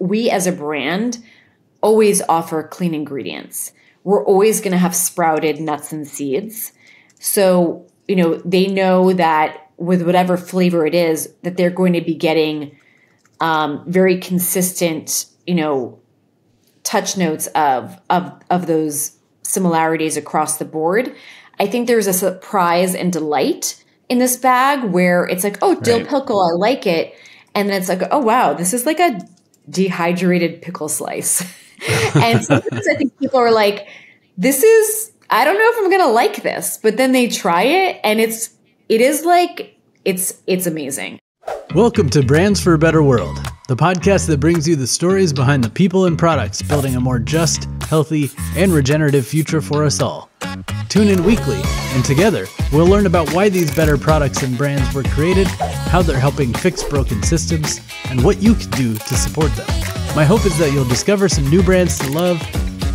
we as a brand always offer clean ingredients. We're always going to have sprouted nuts and seeds. So, they know that with whatever flavor it is, that they're going to be getting very consistent, touch notes of those similarities across the board. I think there's a surprise and delight in this bag where it's like, oh, dill pickle, I like it. And then it's like, oh, wow, this is like a dehydrated pickle slice. And sometimes I think people are like, I don't know if I'm going to like this, but then they try it and it's amazing. Welcome to Brands for a Better World, the podcast that brings you the stories behind the people and products building a more just, healthy, and regenerative future for us all. Tune in weekly, and together, we'll learn about why these better products and brands were created, how they're helping fix broken systems, and what you can do to support them. My hope is that you'll discover some new brands to love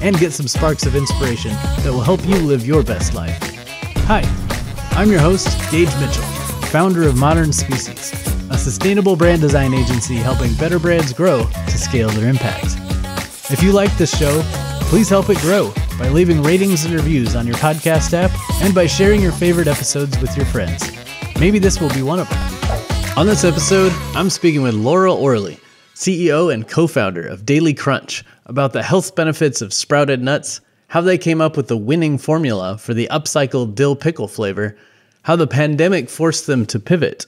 and get some sparks of inspiration that will help you live your best life. Hi, I'm your host, Gage Mitchell, founder of Modern Species, a sustainable brand design agency helping better brands grow to scale their impact. If you like this show, please help it grow by leaving ratings and reviews on your podcast app and by sharing your favorite episodes with your friends. Maybe this will be one of them. On this episode, I'm speaking with Laurel Orley, CEO and co-founder of Daily Crunch, about the health benefits of sprouted nuts, how they came up with the winning formula for the upcycled dill pickle flavor, how the pandemic forced them to pivot,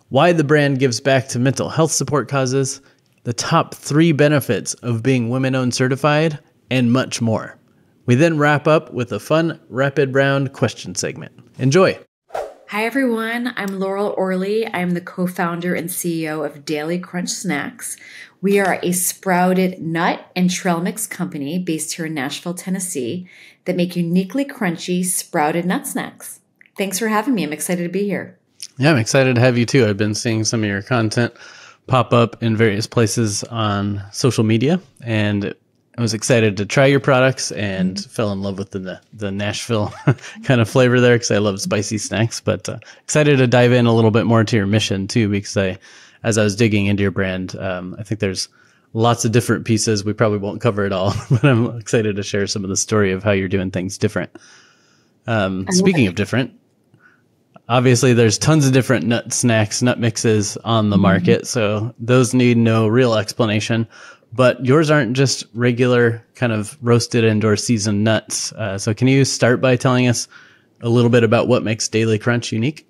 why the brand gives back to mental health support causes, the top 3 benefits of being women-owned certified, and much more. We then wrap up with a fun rapid round question segment. Enjoy. Hi, everyone. I'm Laurel Orley. I'm the co-founder and CEO of Daily Crunch Snacks. We are a sprouted nut and trail mix company based here in Nashville, Tennessee, that make uniquely crunchy sprouted nut snacks. Thanks for having me. I'm excited to be here. Yeah, I'm excited to have you too. I've been seeing some of your content pop up in various places on social media, and I was excited to try your products and fell in love with the Nashville kind of flavor there because I love spicy snacks, but excited to dive in a little bit more to your mission too, because as I was digging into your brand, I think there's lots of different pieces. We probably won't cover it all, but I'm excited to share some of the story of how you're doing things different. Speaking of different, obviously there's tons of different nut snacks, nut mixes on the market, so those need no real explanation. But yours aren't just regular kind of roasted and/or seasoned nuts. So can you start by telling us a little bit about what makes Daily Crunch unique?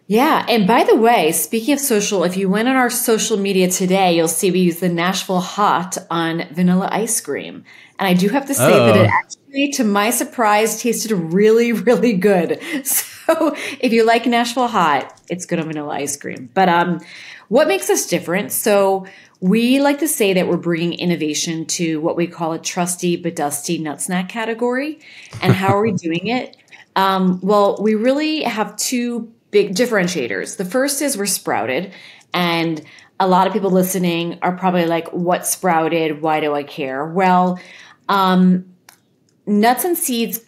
Yeah. And by the way, speaking of social, if you went on our social media today, you'll see we use the Nashville Hot on vanilla ice cream. And I do have to say that it actually, to my surprise, tasted really, really good. So if you like Nashville Hot, it's good on vanilla ice cream. But what makes us different? So we like to say that we're bringing innovation to what we call a trusty but dusty nut snack category. And how are we doing it? Well, we really have 2 big differentiators. The first is we're sprouted, and a lot of people listening are probably like, what sprouted? Why do I care? Well, nuts and seeds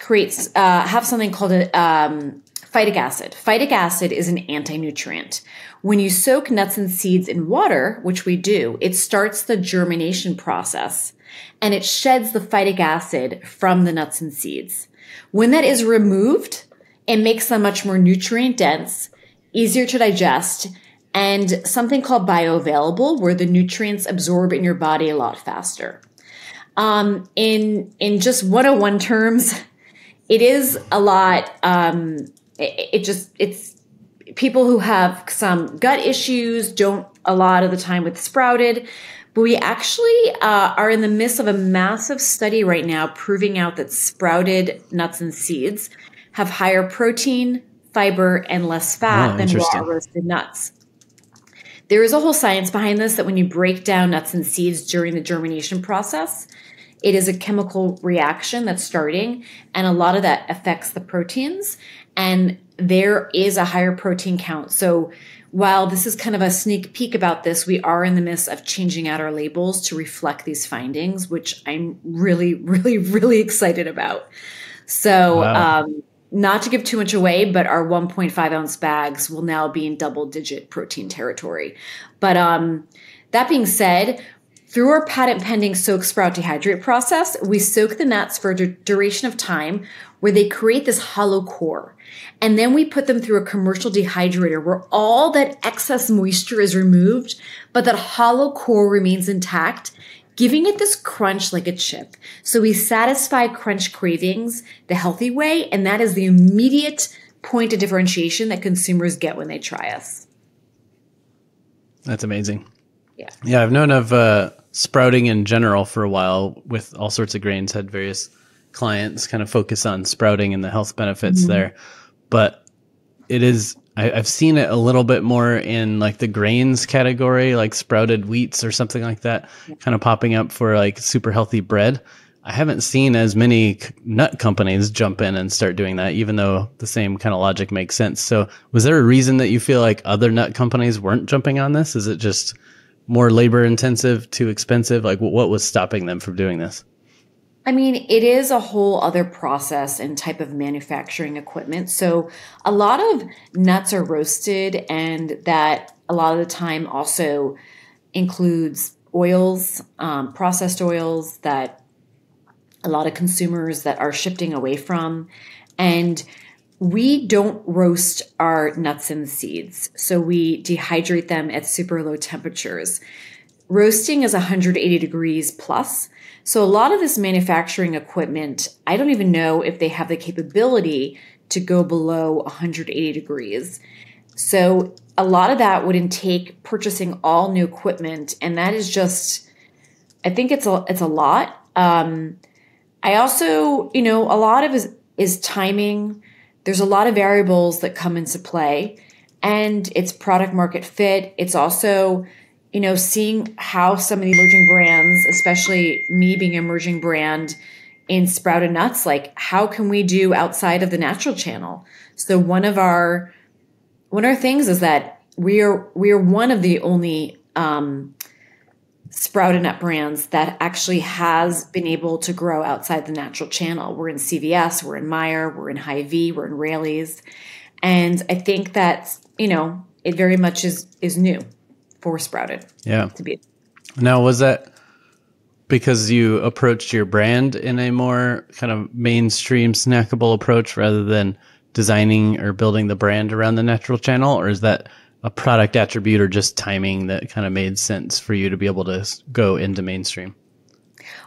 have something called phytic acid. Phytic acid is an anti-nutrient. When you soak nuts and seeds in water, which we do, it starts the germination process and it sheds the phytic acid from the nuts and seeds. When that is removed, it makes them much more nutrient dense, easier to digest, and something called bioavailable, where the nutrients absorb in your body a lot faster. In just 101 terms, it is a lot. It's people who have some gut issues don't a lot of the time with sprouted, but we actually are in the midst of a massive study right now proving out that sprouted nuts and seeds have higher protein, fiber, and less fat than raw roasted nuts. There is a whole science behind this, that when you break down nuts and seeds during the germination process, it is a chemical reaction that's starting, and a lot of that affects the proteins, and there is a higher protein count. So while this is kind of a sneak peek about this, we are in the midst of changing out our labels to reflect these findings, which I'm really, really, really excited about. So not to give too much away, but our 1.5 ounce bags will now be in double digit protein territory. But that being said, Through our patent pending soak sprout dehydrate process, we soak the nuts for a duration of time where they create this hollow core. And then we put them through a commercial dehydrator where all that excess moisture is removed, but that hollow core remains intact, giving it this crunch like a chip. So we satisfy crunch cravings the healthy way, and that is the immediate point of differentiation that consumers get when they try us. That's amazing. Yeah. Yeah, I've known of sprouting in general for a while with all sorts of grains, had various clients kind of focus on sprouting and the health benefits there. But it is, I've seen it a little bit more in like the grains category, like sprouted wheats or something like that, kind of popping up for like super healthy bread. I haven't seen as many nut companies jump in and start doing that, even though the same kind of logic makes sense. So was there a reason that you feel like other nut companies weren't jumping on this? Is it just more labor intensive, too expensive? Like what was stopping them from doing this? I mean, it is a whole other process and type of manufacturing equipment. So a lot of nuts are roasted, and that a lot of the time also includes oils, processed oils that a lot of consumers that are shifting away from. And we don't roast our nuts and seeds. So we dehydrate them at super low temperatures. Roasting is 180 degrees plus. So a lot of this manufacturing equipment, I don't even know if they have the capability to go below 180 degrees. So a lot of that would intake purchasing all new equipment. And that is just, I think it's a lot. I also, a lot of is timing. There's a lot of variables that come into play, and it's product market fit. It's also, seeing how some of the emerging brands, especially me being an emerging brand in sprouted nuts, like how can we do outside of the natural channel? So one of our things is that we are one of the only sprouted nut brands that actually has been able to grow outside the natural channel. We're in CVS, we're in Meijer, we're in Hy-Vee, we're in Raley's. And I think that, it very much is new for sprouted. Yeah. To be. Now, was that because you approached your brand in a more kind of mainstream snackable approach rather than designing or building the brand around the natural channel? Or is that a product attribute or just timing that kind of made sense for you to be able to go into mainstream?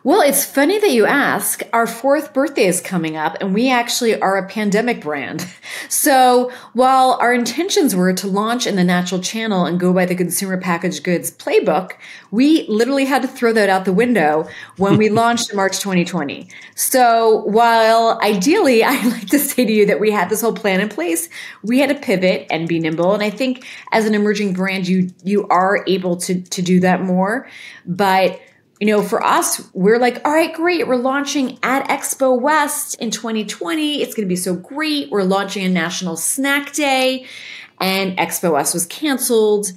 Well, it's funny that you ask. Our 4th birthday is coming up, and we actually are a pandemic brand. So while our intentions were to launch in the natural channel and go by the consumer packaged goods playbook, we literally had to throw that out the window when we launched in March 2020. So while ideally, I'd like to say to you that we had this whole plan in place, we had to pivot and be nimble. And I think as an emerging brand, you are able to do that more. But for us, we're like, all right, great. We're launching at Expo West in 2020. It's going to be so great. We're launching a National Snack Day, and Expo West was canceled,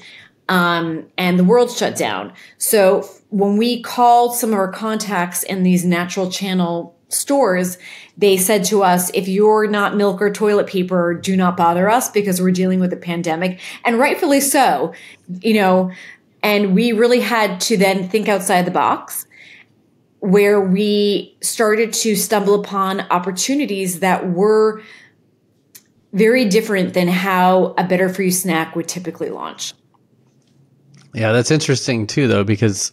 and the world shut down. So when we called some of our contacts in these natural channel stores, they said to us, if you're not milk or toilet paper, do not bother us because we're dealing with a pandemic. And rightfully so, and we really had to then think outside the box, where we started to stumble upon opportunities that were very different than how a Better For You snack would typically launch. Yeah, that's interesting too, though, because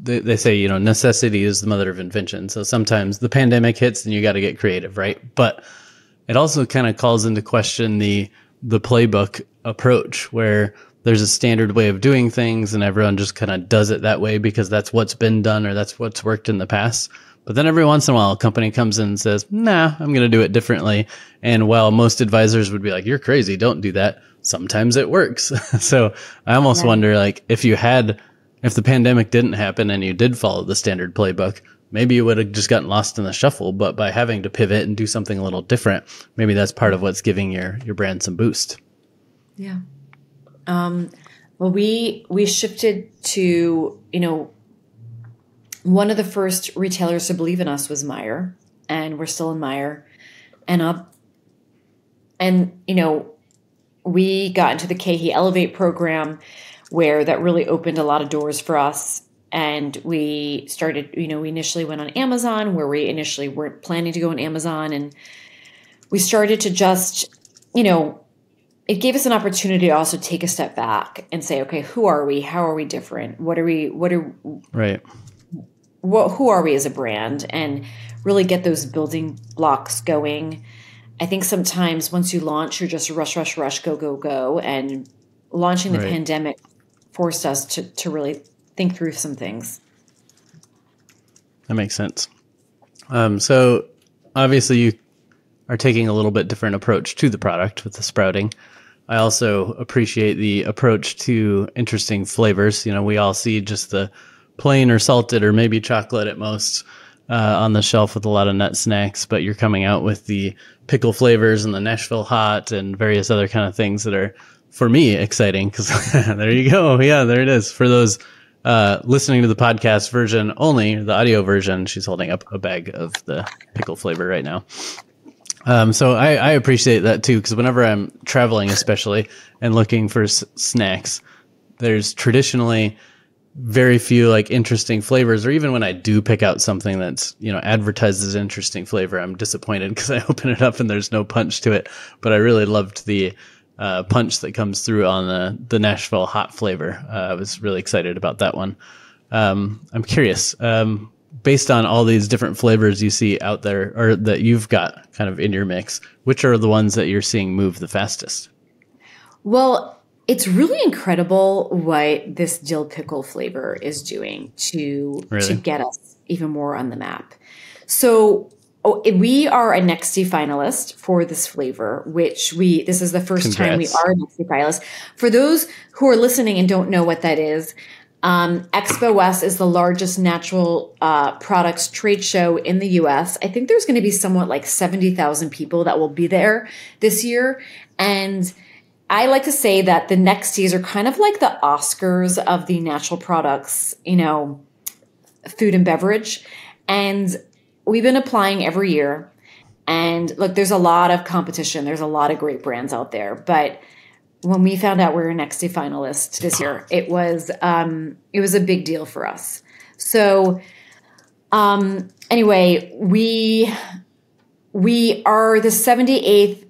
they say, necessity is the mother of invention. So sometimes the pandemic hits and you got to get creative, right? But it also kind of calls into question the playbook approach, where there's a standard way of doing things and everyone just kind of does it that way because that's what's been done or that's what's worked in the past. But then every once in a while, a company comes in and says, nah, I'm going to do it differently. And while most advisors would be like, you're crazy, don't do that, sometimes it works. So I almost wonder, like, if the pandemic didn't happen and you did follow the standard playbook, maybe you would have just gotten lost in the shuffle. But by having to pivot and do something a little different, maybe that's part of what's giving your brand some boost. Yeah. Well, we shifted to, one of the first retailers to believe in us was Meijer, and we're still in Meijer. And we got into the KeHE Elevate program, where that really opened a lot of doors for us. and we started, we initially went on Amazon, where we initially weren't planning to go on Amazon. And we started to just, it gave us an opportunity to also take a step back and say, okay, who are we? How are we different? Right. Who are we as a brand? And really get those building blocks going. I think sometimes once you launch, you're just rush, rush, rush, go, go, go. And launching the pandemic forced us to really think through some things. That makes sense. So obviously you are taking a little bit different approach to the product with the sprouting. I also appreciate the approach to interesting flavors. We all see just the plain or salted or maybe chocolate at most on the shelf with a lot of nut snacks, but you're coming out with the pickle flavors and the Nashville hot and various other kind of things that are, for me, exciting because there you go. Yeah, there it is. For those listening to the podcast version only, the audio version, she's holding up a bag of the pickle flavor right now. So I appreciate that too, because whenever I'm traveling, especially, and looking for snacks, there's traditionally very few like interesting flavors, or even when I do pick out something that's, advertised as interesting flavor, I'm disappointed because I open it up and there's no punch to it. But I really loved the punch that comes through on the Nashville hot flavor. I was really excited about that one. I'm curious, based on all these different flavors you see out there or that you've got kind of in your mix, which are the ones that you're seeing move the fastest? Well, it's really incredible what this dill pickle flavor is doing to get us even more on the map. So we are a Nexty finalist for this flavor, which this is the first time we are a Nexty finalist. For those who are listening and don't know what that is, Expo West is the largest natural products trade show in the U.S. I think there's going to be somewhat like 70,000 people that will be there this year. And I like to say that the Nexties are kind of like the Oscars of the natural products, food and beverage. And we've been applying every year. And look, there's a lot of competition. There's a lot of great brands out there. But when we found out we were a Nexty finalist this year, it was a big deal for us. So anyway, we are the 78th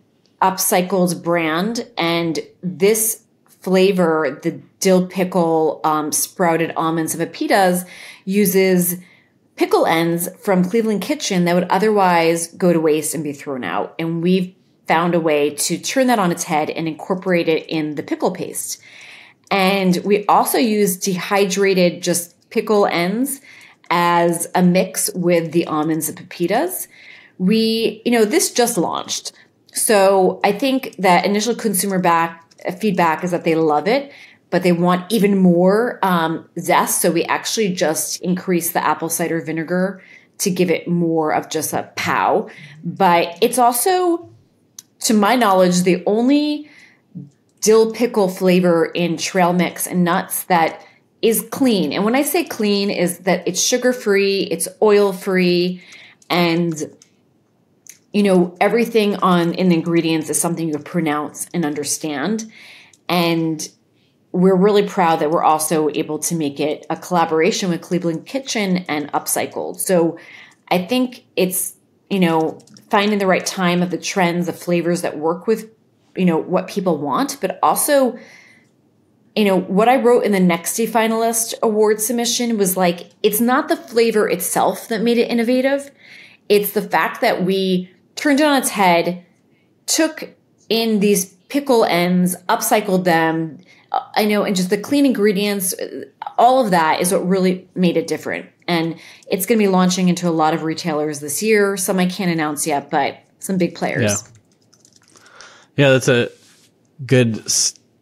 upcycled brand, and this flavor, the dill pickle sprouted almonds and pepitas, uses pickle ends from Cleveland Kitchen that would otherwise go to waste and be thrown out. And we've found a way to turn that on its head and incorporate it in the pickle paste. And we also use dehydrated just pickle ends as a mix with the almonds and pepitas. This just launched. So I think that initial consumer feedback is that they love it, but they want even more zest. So we actually just increased the apple cider vinegar to give it more of just a pow. But it's also, to my knowledge, the only dill pickle flavor in trail mix and nuts that is clean. And when I say clean, is that it's sugar-free, it's oil-free, and everything in the ingredients is something you pronounce and understand. And we're really proud that we're also able to make it a collaboration with Cleveland Kitchen and Upcycled. So I think it's, finding the right time of the trends, the flavors that work with, what people want, but also, what I wrote in the Nexty finalist award submission was like, it's not the flavor itself that made it innovative. It's the fact that we turned it on its head, took in these pickle ends, upcycled them, and just the clean ingredients, all of that is what really made it different. And it's going to be launching into a lot of retailers this year. Some I can't announce yet, but some big players. Yeah, that's a good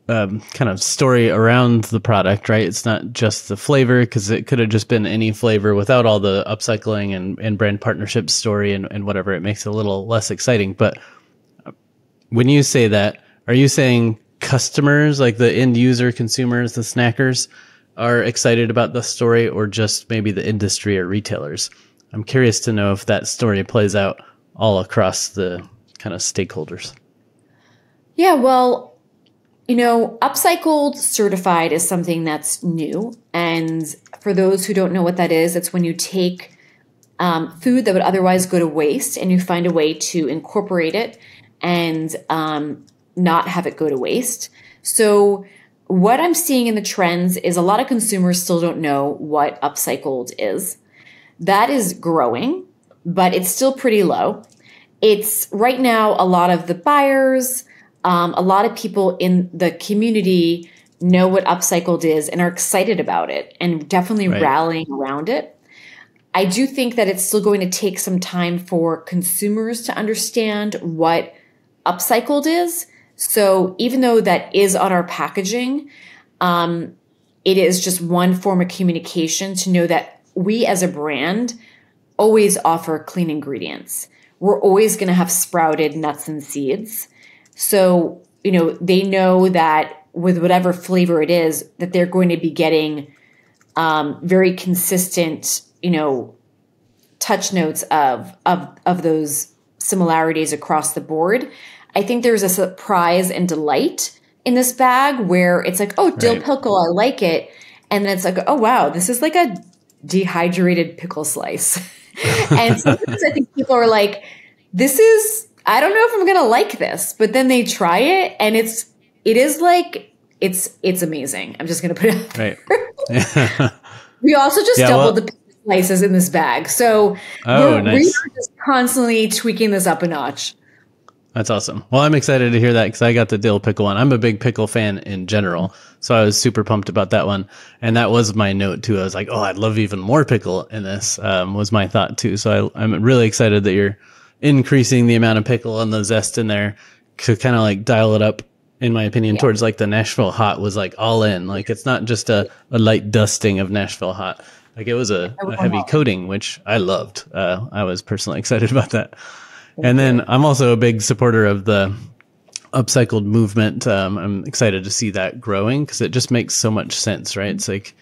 kind of story around the product, right? It's not just the flavor, because it could have just been any flavor without all the upcycling and brand partnership story and whatever. It makes it a little less exciting. But when you say that, are you saying customers, like the end user consumers, the snackers, are excited about the story, or just maybe the industry or retailers? I'm curious to know if that story plays out all across the kind of stakeholders. Yeah, well, Upcycled certified is something that's new. And for those who don't know what that is, it's when you take food that would otherwise go to waste and you find a way to incorporate it and not have it go to waste. So what I'm seeing in the trends is a lot of consumers still don't know what upcycled is. That is growing, but it's still pretty low. It's right now a lot of the buyers, a lot of people in the community know what upcycled is and are excited about it and definitely rallying around it. I do think that it's still going to take some time for consumers to understand what upcycled is. So even though that is on our packaging, it is just one form of communication to know that we as a brand always offer clean ingredients. We're always going to have sprouted nuts and seeds. So, they know that with whatever flavor it is, that they're going to be getting very consistent, touch notes of those similarities across the board. I think there's a surprise and delight in this bag where it's like, oh, dill pickle, I like it. And then it's like, oh, wow, this is like a dehydrated pickle slice. And sometimes I think people are like, I don't know if I'm going to like this, but then they try it and it's amazing. I'm just going to put it out there. We also just doubled the pickle slices in this bag. So nice. We are just constantly tweaking this up a notch. That's awesome. Well, I'm excited to hear that because I got the dill pickle one. I'm a big pickle fan in general, so I was super pumped about that one. And that was my note too. I was like, oh, I'd love even more pickle in this, was my thought too. So I'm really excited that you're increasing the amount of pickle and the zest in there to kind of like dial it up, in my opinion, towards like the Nashville Hot was like all in. Like it's not just a light dusting of Nashville Hot. Like it was a heavy coating, which I loved. I was personally excited about that. And then I'm also a big supporter of the upcycled movement. I'm excited to see that growing because it just makes so much sense, right? It's like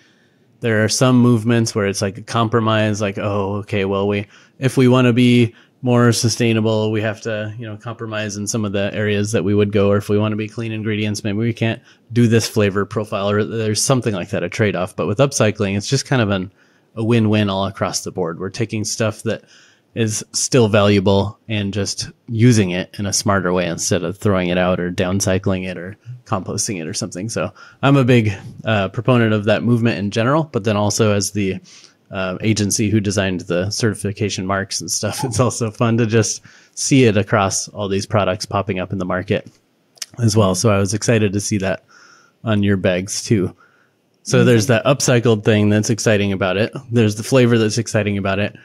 there are some movements where it's like a compromise, like, oh, okay, well, if we want to be more sustainable, we have to, compromise in some of the areas that we would go, or if we want to be clean ingredients, maybe we can't do this flavor profile, or there's something like that, a trade-off. But with upcycling, it's just kind of a win-win all across the board. We're taking stuff that is still valuable and just using it in a smarter way instead of throwing it out or downcycling it or composting it or something. So I'm a big proponent of that movement in general, but then also as the agency who designed the certification marks and stuff, it's also fun to just see it across all these products popping up in the market as well. So I was excited to see that on your bags too. So there's that upcycled thing that's exciting about it. There's the flavor that's exciting about it.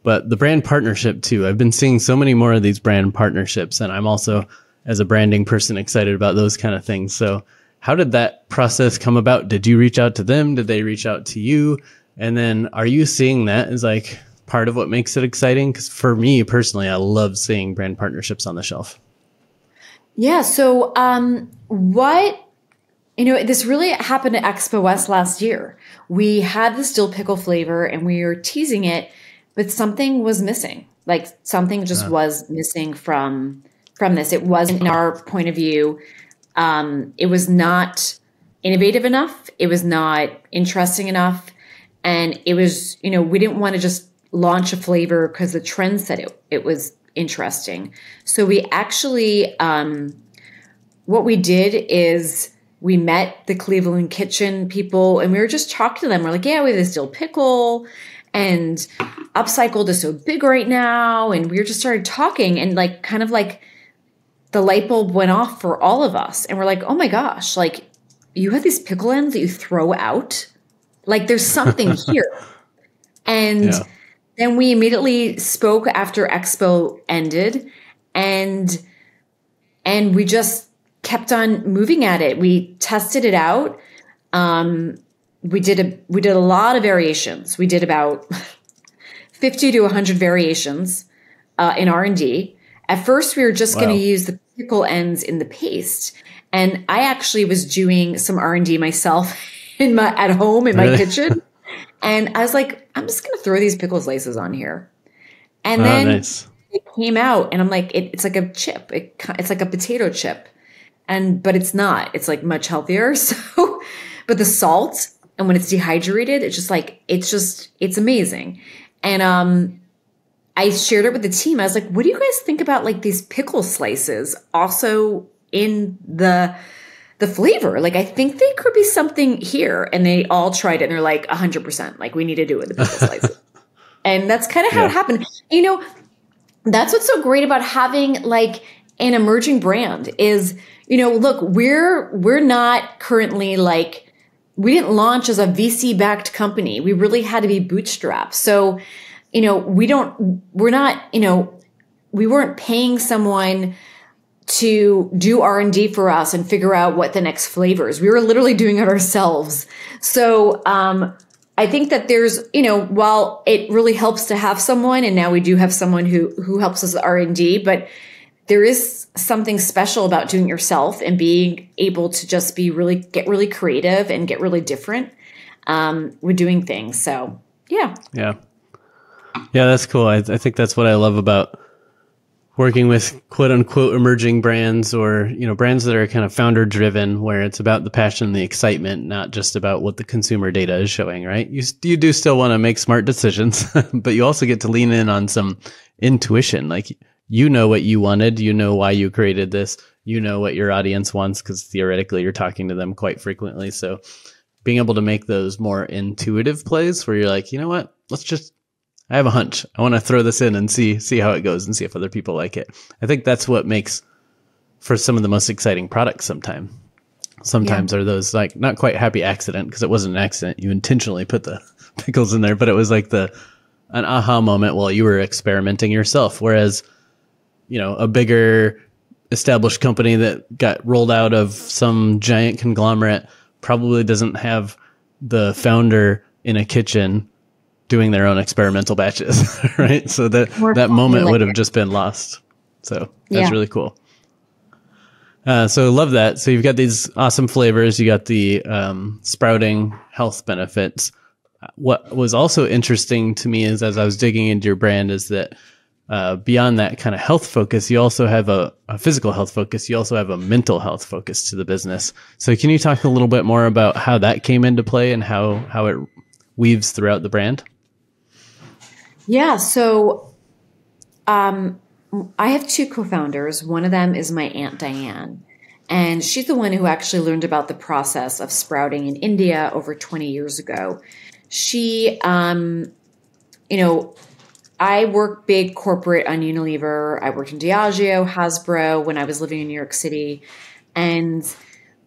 But the brand partnership too. I've been seeing so many more of these brand partnerships, and I'm also, as a branding person, excited about those kind of things. So how did that process come about? Did you reach out to them? Did they reach out to you? And then are you seeing that as like part of what makes it exciting? Because for me personally, I love seeing brand partnerships on the shelf. Yeah. So this really happened at Expo West last year. We had this dill pickle flavor and we were teasing it, but something was missing. Like something just was missing from this. It wasn't, in our point of view, it was not innovative enough. It was not interesting enough. And it was, we didn't want to just launch a flavor because the trend said it was interesting. So we actually, what we did is we met the Cleveland Kitchen people and we were just talking to them. We're like, yeah, we have this dill pickle and upcycled is so big right now. And we just started talking and like, kind of like the light bulb went off for all of us. And we're like, oh my gosh, like you have these pickle ends that you throw out. Like there's something here. And then we immediately spoke after Expo ended and we just kept on moving at it. We tested it out. We did a lot of variations. We did about 50 to 100 variations in R&D. At first, we were just going to use the pickle ends in the paste. And I actually was doing some R&D myself at home in my kitchen. And I was like, I'm just going to throw these pickle slices on here. And then it came out and I'm like, it's like a chip. It's like a potato chip. but it's not. It's like much healthier. So, but the salt, and when it's dehydrated, it's just like, it's amazing. And I shared it with the team. I was like, what do you guys think about like these pickle slices also in the flavor? Like, I think there could be something here. And they all tried it and they're like 100%, like we need to do it with the pickle slices. And that's kind of how it happened. You know, that's what's so great about having like an emerging brand is, you know, look, we're not currently like, we didn't launch as a VC backed company. We really had to be bootstrapped. So, you know, we weren't paying someone to do R&D for us and figure out what the next flavors. We were literally doing it ourselves. So, I think that there's, you know, while it really helps to have someone, and now we do have someone who helps us with R&D, but there is something special about doing it yourself and being able to just get really creative and get really different with doing things. So, yeah. Yeah. Yeah, that's cool. I think that's what I love about working with quote unquote emerging brands, or, you know, brands that are kind of founder driven, where it's about the passion and the excitement, not just about what the consumer data is showing, right? You do still want to make smart decisions, but you also get to lean in on some intuition. Like, you know what you wanted, you know why you created this, you know what your audience wants, because theoretically you're talking to them quite frequently. So being able to make those more intuitive plays where you're like, you know what, I have a hunch. I want to throw this in and see how it goes and see if other people like it. I think that's what makes for some of the most exciting products sometimes are those like not quite happy accident, because it wasn't an accident. You intentionally put the pickles in there, but it was like an aha moment while you were experimenting yourself. Whereas, you know, a bigger established company that got rolled out of some giant conglomerate probably doesn't have the founder in a kitchen doing their own experimental batches, right? So that moment would have just been lost. So that's really cool. So love that. So you've got these awesome flavors. You got the sprouting health benefits. What was also interesting to me is, as I was digging into your brand, is that beyond that kind of health focus, you also have a physical health focus. You also have a mental health focus to the business. So can you talk a little bit more about how that came into play and how it weaves throughout the brand? Yeah. So I have two co-founders. One of them is my Aunt Diane, and she's the one who actually learned about the process of sprouting in India over 20 years ago. She, you know, I worked big corporate on Unilever. I worked in Diageo, Hasbro when I was living in New York City. And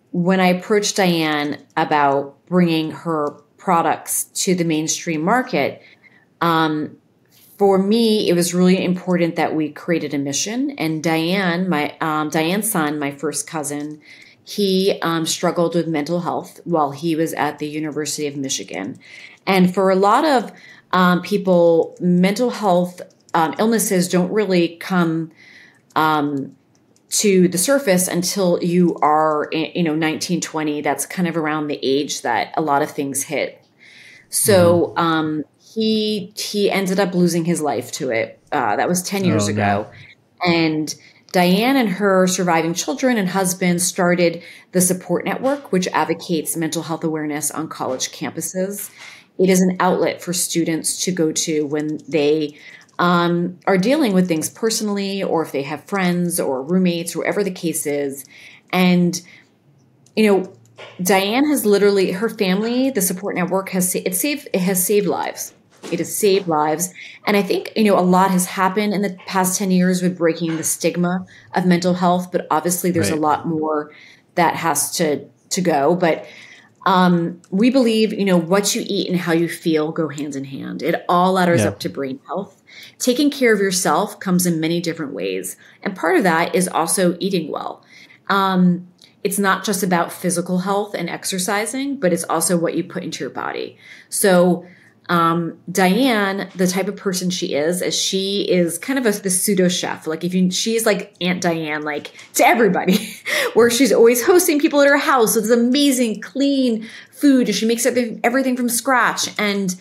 when I approached Diane about bringing her products to the mainstream market, for me, it was really important that we created a mission. And Diane, Diane's son, my first cousin, he struggled with mental health while he was at the University of Michigan. And for a lot of people, mental health illnesses don't really come to the surface until you are, 19, 20. That's kind of around the age that a lot of things hit. So he ended up losing his life to it. That was 10 years ago. And Diane and her surviving children and husband started the Support Network, which advocates mental health awareness on college campuses. It is an outlet for students to go to when they are dealing with things personally, or if they have friends or roommates, or whatever the case is. And, Diane has literally, her family, the Support Network has saved lives. It has saved lives. And I think, a lot has happened in the past 10 years with breaking the stigma of mental health, but obviously there's a lot more that has to go. But we believe, what you eat and how you feel go hand in hand. It all ladders up to brain health. Taking care of yourself comes in many different ways. And part of that is also eating well. It's not just about physical health and exercising, but it's also what you put into your body. So Diane, the type of person she is kind of the pseudo chef. Like she's like Aunt Diane, like to everybody, where she's always hosting people at her house with this amazing, clean food. She makes everything from scratch. And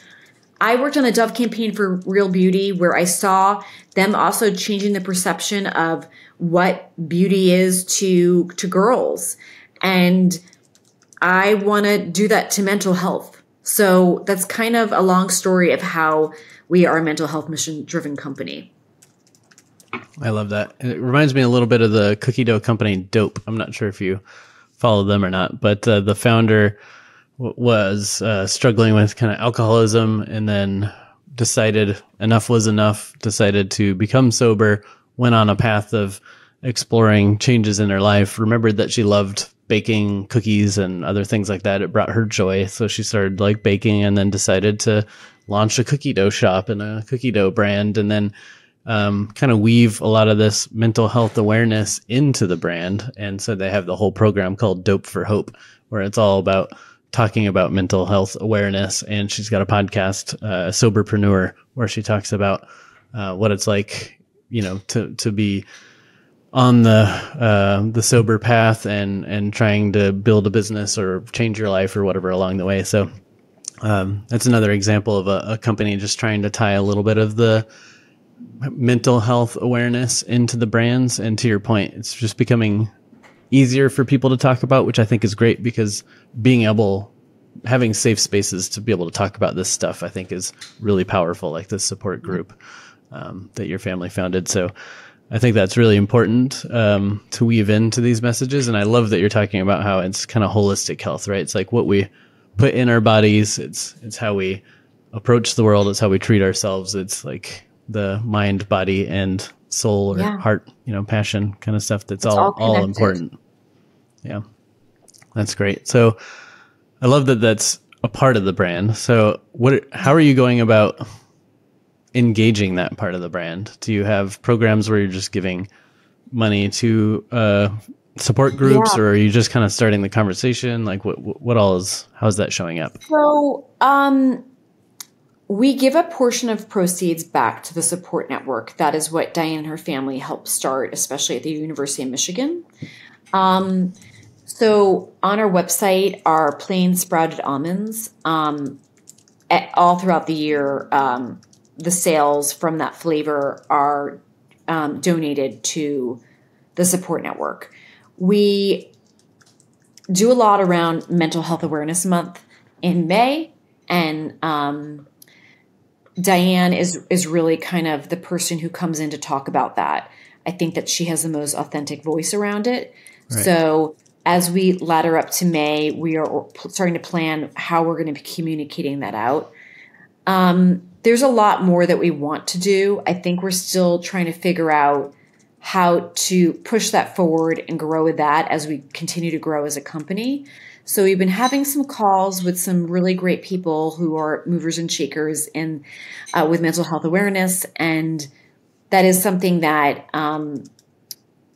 I worked on the Dove campaign for Real Beauty, where I saw them also changing the perception of what beauty is to girls. And I want to do that to mental health. So that's kind of a long story of how we are a mental health mission-driven company. I love that. It reminds me a little bit of the cookie dough company Dope. I'm not sure if you follow them or not, but the founder was struggling with kind of alcoholism, and then decided enough was enough, decided to become sober, went on a path of exploring changes in her life, remembered that she loved baking cookies and other things like that. It brought her joy. So she started like baking, and then decided to launch a cookie dough shop and a cookie dough brand, and then kind of weave a lot of this mental health awareness into the brand. And so they have the whole program called Dope for Hope, where it's all about talking about mental health awareness. And she's got a podcast, Soberpreneur, where she talks about what it's like, you know, to be on the sober path and trying to build a business or change your life or whatever along the way. So that's another example of a company just trying to tie a little bit of the mental health awareness into the brands. And to your point, it's just becoming easier for people to talk about, which I think is great, because having safe spaces to be able to talk about this stuff, I think is really powerful, like this support group that your family founded. So I think that's really important to weave into these messages. And I love that you're talking about how it's kind of holistic health, right? It's like what we put in our bodies. It's how we approach the world. It's how we treat ourselves. It's like the mind, body, and soul or heart, you know, passion kind of stuff. That's all important. Yeah, that's great. So I love that that's a part of the brand. So how are you going about engaging that part of the brand? Do you have programs where you're just giving money to support groups, or are you just kind of starting the conversation? Like how's that showing up? So, we give a portion of proceeds back to the support network. That is what Diane and her family helped start, especially at the University of Michigan. So on our website are plain sprouted almonds. All throughout the year, the sales from that flavor are donated to the support network. We do a lot around Mental Health Awareness Month in May, and Diane is really kind of the person who comes in to talk about that. I think that she has the most authentic voice around it. Right. So as we ladder up to May, we are starting to plan how we're going to be communicating that out. There's a lot more that we want to do. I think we're still trying to figure out how to push that forward and grow with that as we continue to grow as a company. So we've been having some calls with some really great people who are movers and shakers in with mental health awareness, and that is something that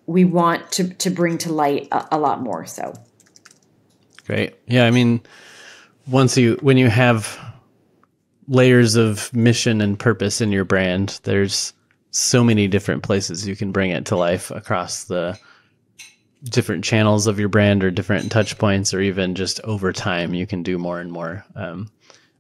we want to bring to light a lot more. So great, yeah. I mean, when you have layers of mission and purpose in your brand, there's so many different places you can bring it to life across the different channels of your brand, or different touch points, or even just over time, you can do more and more.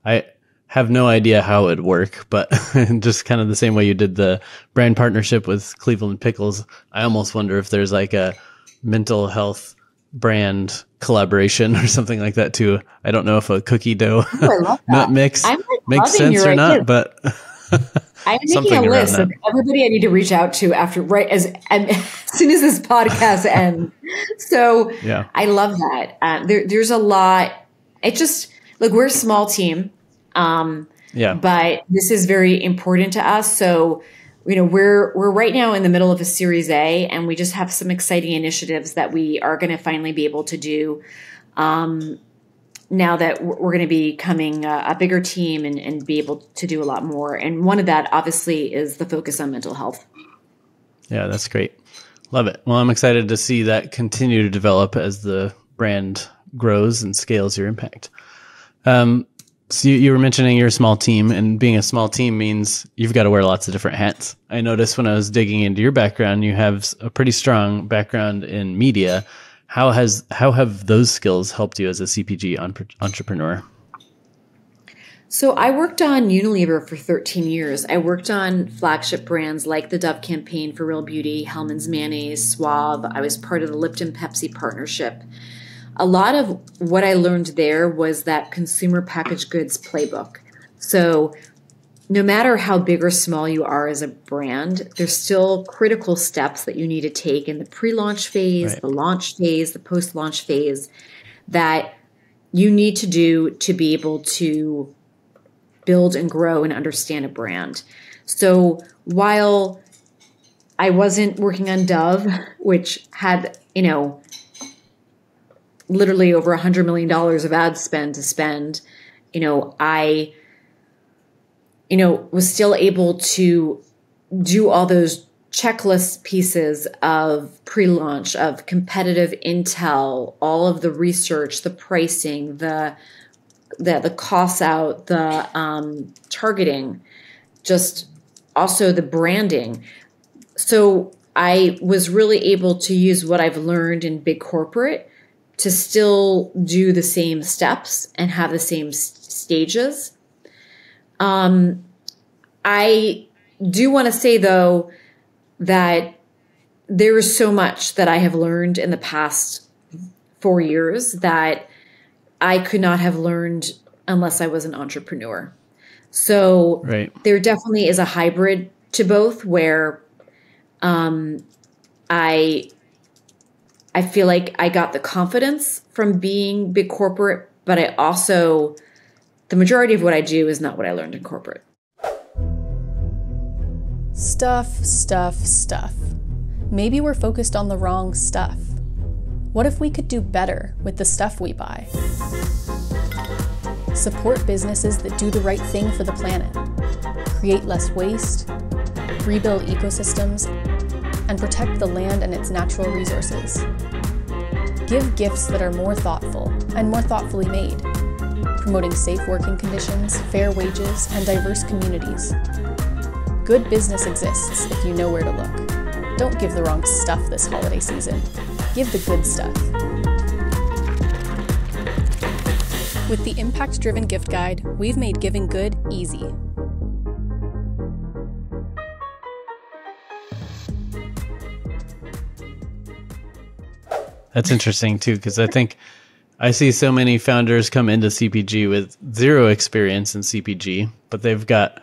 I have no idea how it would work, but just kind of the same way you did the brand partnership with Cleveland Pickles, I almost wonder if there's like a mental health brand collaboration or something like that too. I don't know if a cookie dough nut mix makes sense or not, but I'm making a list of everybody I need to reach out to as soon as this podcast ends. So yeah. I love that. There's a lot. It just, look, we're a small team. But this is very important to us. So, you know, we're right now in the middle of a Series A, and we just have some exciting initiatives that we are going to finally be able to do. Now that we're going to be becoming a bigger team and be able to do a lot more. And one of that, obviously, is the focus on mental health. Yeah, that's great. Love it. Well, I'm excited to see that continue to develop as the brand grows and scales your impact. So you were mentioning you're a small team, and being a small team means you've got to wear lots of different hats. I noticed when I was digging into your background, you have a pretty strong background in media. How have those skills helped you as a CPG entrepreneur? So I worked on Unilever for 13 years. I worked on flagship brands like the Dove campaign for Real Beauty, Hellmann's Mayonnaise, Suave. I was part of the Lipton Pepsi partnership. A lot of what I learned there was that consumer packaged goods playbook. So no matter how big or small you are as a brand, there's still critical steps that you need to take in the pre-launch phase, Right. the launch phase, the post-launch phase that you need to do to be able to build and grow and understand a brand. So while I wasn't working on Dove, which had, literally over $100 million of ad spend to spend, I was still able to do all those checklist pieces of pre-launch, of competitive intel, all of the research, the pricing, the costs out, the targeting, just also the branding. So I was really able to use what I've learned in big corporate to still do the same steps and have the same stages. I do want to say, though, that there is so much that I have learned in the past 4 years that I could not have learned unless I was an entrepreneur. So Right. there definitely is a hybrid to both where I feel like I got the confidence from being big corporate, but I also, the majority of what I do is not what I learned in corporate. Stuff. Maybe we're focused on the wrong stuff. What if we could do better with the stuff we buy? Support businesses that do the right thing for the planet, create less waste, rebuild ecosystems, and protect the land and its natural resources. Give gifts that are more thoughtful and more thoughtfully made, promoting safe working conditions, fair wages, and diverse communities. Good business exists if you know where to look. Don't give the wrong stuff this holiday season. Give the good stuff. With the Impact-Driven Gift Guide, we've made giving good easy. That's interesting too, because I think I see so many founders come into CPG with zero experience in CPG, but they've got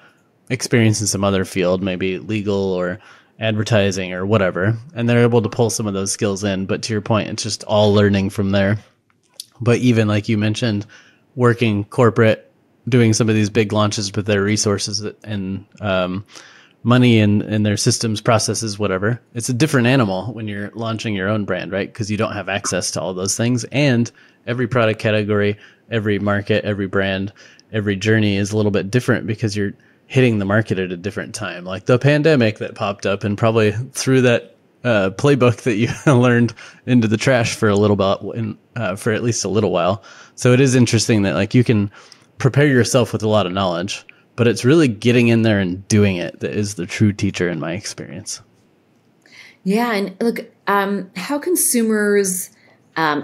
experience in some other field, maybe legal or advertising or whatever, and they're able to pull some of those skills in. But to your point, it's just all learning from there. But even like you mentioned, working corporate, doing some of these big launches with their resources and money and their systems, processes, whatever. It's a different animal when you're launching your own brand, right? Because you don't have access to all those things. And every product category, every market, every brand, every journey is a little bit different because you're hitting the market at a different time. Like the pandemic that popped up and probably threw that playbook that you learned into the trash for a little bit, for at least a little while. So it is interesting that like you can prepare yourself with a lot of knowledge, but it's really getting in there and doing it that is the true teacher in my experience. Yeah. And look, how consumers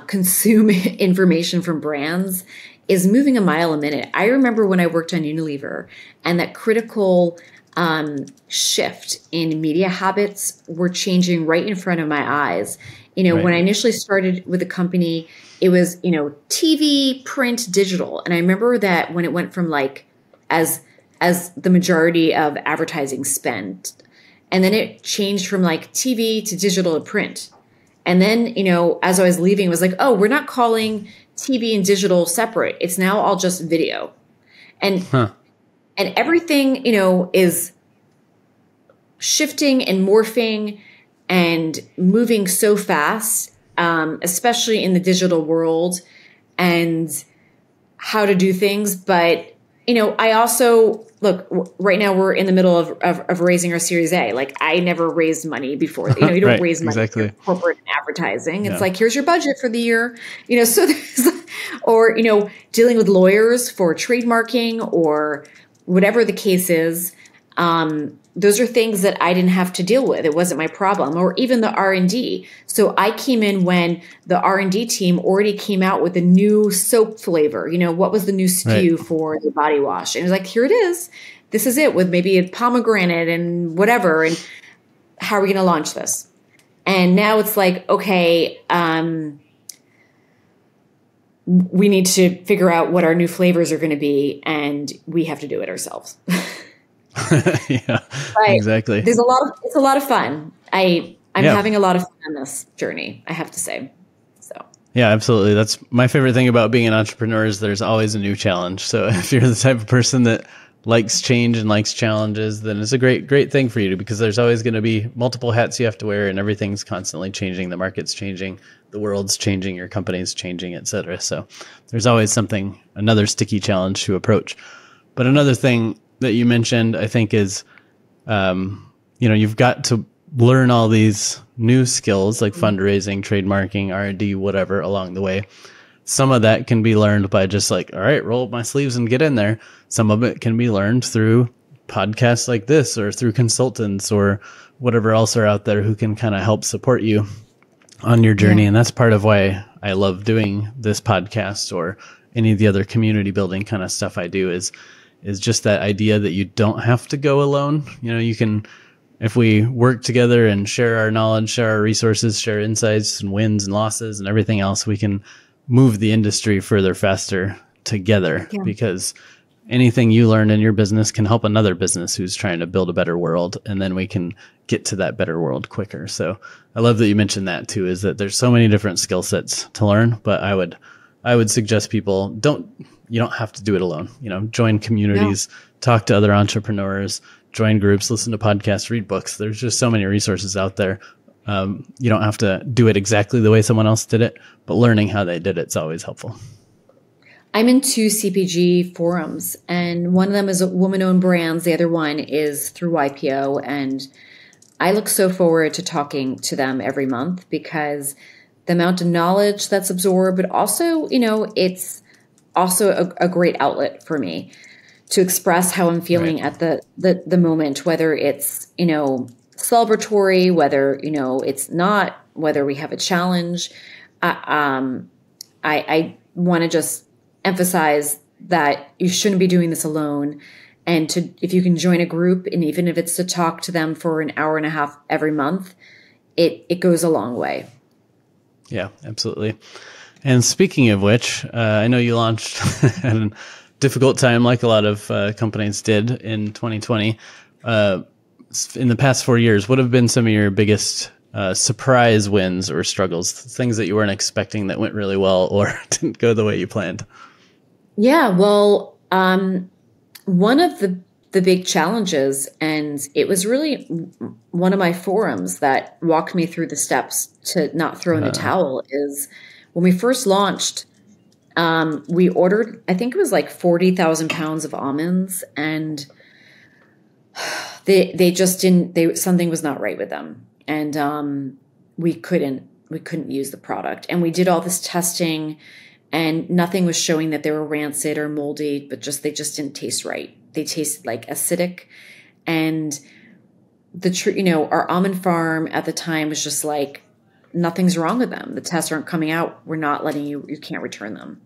consume information from brands is moving a mile a minute. I remember when I worked on Unilever and that critical shift in media habits were changing right in front of my eyes. Right. When I initially started with the company, it was, TV, print, digital. And I remember that when it went from like as the majority of advertising spend, and then it changed from like TV to digital to print. And then, as I was leaving, it was like, oh, we're not calling TV and digital separate. It's now all just video. And everything, is shifting and morphing and moving so fast, especially in the digital world and how to do things. But, I also look, right now we're in the middle of raising our Series A. Like I never raised money before. You don't right, raise money exactly. for corporate advertising. It's like, here's your budget for the year. So there's, or, dealing with lawyers for trademarking or whatever the case is. those are things that I didn't have to deal with. It wasn't my problem. Or even the R&D. So I came in when the R&D team already came out with a new soap flavor. What was the new SKU for the body wash? And it was like, here it is. This is it, with maybe a pomegranate and whatever. And how are we going to launch this? And now it's like, okay, we need to figure out what our new flavors are going to be, and we have to do it ourselves. Yeah, exactly. It's a lot of fun. I'm having a lot of fun on this journey, I have to say. So yeah, absolutely. That's my favorite thing about being an entrepreneur, is there's always a new challenge. So if you're the type of person that likes change and likes challenges, then it's a great thing for you to, because there's always going to be multiple hats you have to wear, and everything's constantly changing. The market's changing, the world's changing, your company's changing, et cetera. So there's always another sticky challenge to approach. But another thing that you mentioned, I think, is, you've got to learn all these new skills like fundraising, trademarking, R&D, whatever along the way. Some of that can be learned by just like, all right, roll up my sleeves and get in there. Some of it can be learned through podcasts like this, or through consultants, or whatever else are out there who can kind of help support you on your journey. Yeah. And that's part of why I love doing this podcast, or any of the other community building kind of stuff I do, is just that idea that you don't have to go alone. You can, if we work together and share our knowledge, share our resources, share insights and wins and losses and everything else, we can move the industry further, faster together. Yeah. Because anything you learn in your business can help another business who's trying to build a better world. And then we can get to that better world quicker. So I love that you mentioned that too, is that there's so many different skill sets to learn, but I would suggest people you don't have to do it alone. Join communities, talk to other entrepreneurs, join groups, listen to podcasts, read books. There's just so many resources out there. You don't have to do it exactly the way someone else did it, but learning how they did it's always helpful. I'm in 2 CPG forums, and one of them is woman-owned brands. The other one is through YPO, and I look so forward to talking to them every month, because the amount of knowledge that's absorbed, but also, it's also a great outlet for me to express how I'm feeling at the moment, whether it's, celebratory, whether, it's not, whether we have a challenge. I want to just emphasize that you shouldn't be doing this alone. And if you can join a group, and even if it's to talk to them for an hour and a half every month, it goes a long way. Yeah, absolutely. And speaking of which, I know you launched at a difficult time, like a lot of companies did in 2020. In the past 4 years, what have been some of your biggest surprise wins or struggles, things that you weren't expecting that went really well or didn't go the way you planned? Yeah, well, one of the big challenges, and it was really one of my forums that walked me through the steps to not throw in the towel, is when we first launched, we ordered, I think it was like 40,000 pounds of almonds, and they just didn't, something was not right with them. And we couldn't use the product. And we did all this testing, and nothing was showing that they were rancid or moldy, but they just didn't taste right. They tasted like acidic. And our almond farm at the time was just like, nothing's wrong with them. The tests aren't coming out. We're not letting you can't return them.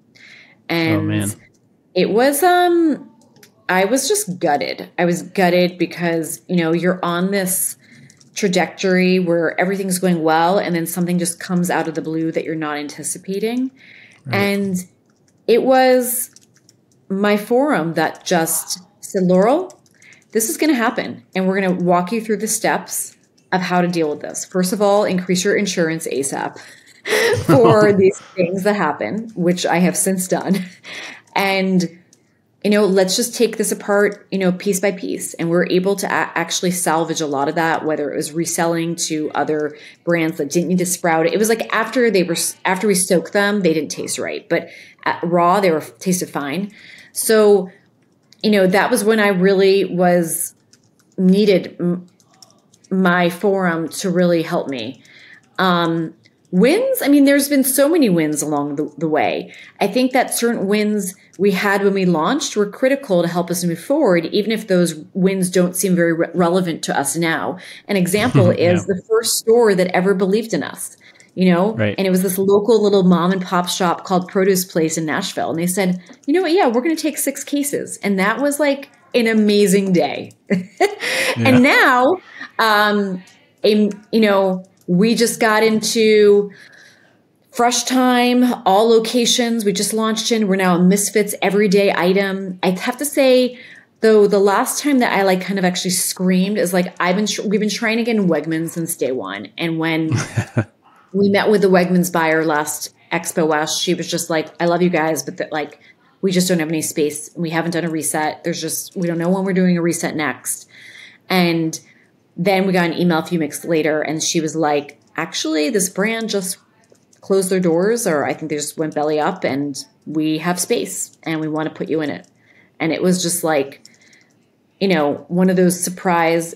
And it was, I was just gutted. I was gutted because, you're on this trajectory where everything's going well, and then something just comes out of the blue that you're not anticipating. Right. And it was my forum that just said, Laurel, this is going to happen, and we're going to walk you through the steps of how to deal with this. First of all, increase your insurance ASAP for these things that happen, which I have since done. And let's just take this apart, piece by piece. And we're able to actually salvage a lot of that, whether it was reselling to other brands that didn't need to sprout it. It was like after we soaked them, they didn't taste right, but raw, they tasted fine. So, that was when I really needed my forum to really help me. Wins? I mean, there's been so many wins along the way. I think that certain wins we had when we launched were critical to help us move forward, even if those wins don't seem very relevant to us now. An example is the first store that ever believed in us, Right. and it was this local little mom and pop shop called Produce Place in Nashville. And they said, you know what? Yeah, we're going to take 6 cases. And that was like an amazing day. And now, we just got into Fresh Time, all locations. We just launched in. We're now a Misfits everyday item. I have to say, though, the last time that I kind of actually screamed is like we've been trying to get in Wegmans since day one. And when we met with the Wegmans buyer last Expo West, she was just like, "I love you guys, but we just don't have any space. We haven't done a reset. We don't know when we're doing a reset next." And then we got an email a few weeks later, and she was like, "Actually, this brand just closed their doors, or I think they just went belly up, and we have space, and we want to put you in it." And it was just like, one of those surprise